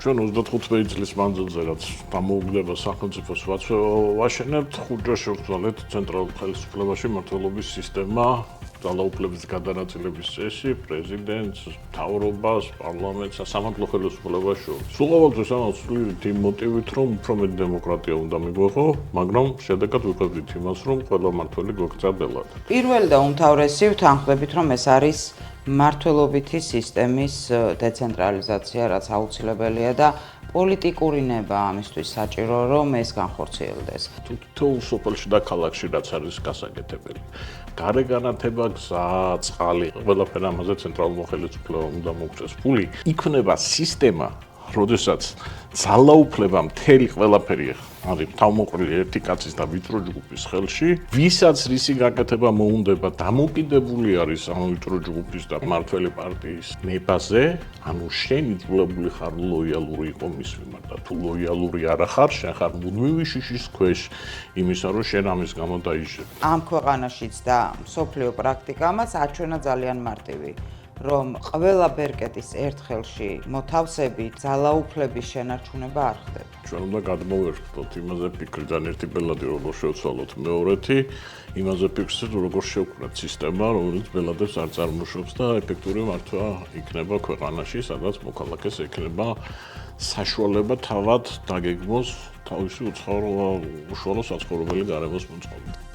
ჩვენ 35 წლის მანძილზე რაც დამოუკიდება სახელმწიფოს ვაშენებთ, 5 ჯერ შევცვალეთ ცენტრალურ ხელისუფლებაში მმართველობის სისტემა, ძალაუფლების გადანაწილების წესი, პრეზიდენტს, მთავრობას, პარლამენტს, სამართლო ხელისუფლებას შორის. სულ ყოველთვის ამას ვთვლით იმ მოტივით, რომ უფრო მეტ დემოკრატია უნდა მიგვეღო, მაგრამ შედეგად ვიღებდით იმას, რომ ყველა მმართველი გვექცადელად. პირველ და უმთავრესი ვთანხმდებით, რომ ეს არის მმართველობითი სისტემის დეცენტრალიზაცია, რაც აუცილებელია და პოლიტიკური ნება ამისთვის საჭირო, რომ ეს განხორციელდეს. თითოეულ სოფელში და ქალაქში რაც არის გასაკეთებელი. გარე განათება, გზა, წყალი, ყველაფერი ამაზე ცენტრალურმა ხელისუფლებამ უნდა მოგწეს ფული. იქნება სისტემა, როდესაც ძალაუფლება მთელი ყველაფერი არის თავმოყრილი ერთი კაცის და ვიწრო ჯგუფის ხელში, ვისაც რისი გაკეთება მოუნდება, დამოკიდებული არის ამ ვიწრო ჯგუფის და მმართველი პარტიის ნებაზე, ანუ შენ იძულებული ხარ ლოიალური იყო მის მიმართ და თუ ლოიალური არ ხარ, შენ ხარ მუდმივი შიშის ქვეშ იმისა, რომ შენ ამის გამო დაიჟებ. ამ ქვეყანაშიც და მსოფლიო პრაქტიკამაც აჩვენა ძალიან მარტივი. რომ ყველა ბერკეტის ერთ ხელში მოთავსებით ძალაუფლების შენარჩუნება არ ხდება. ჩვენ უნდა გადმოვერწყოთ იმაზე ფიქრიდან ერთი ბელადი როგორ შევცვალოთ მეორეთი, იმაზე ფიქრით როგორ შევქმნათ სისტემა, რომელიც ბელადებს არ წარმოშობს და ეფექტური მართვა იქნება ქვეყანაში, სადაც მოქალაქეს ექნება საშუალება თავად დაგეგმოს თავისი უშუალო საცხოვრებელი გარემოს მოწყობა.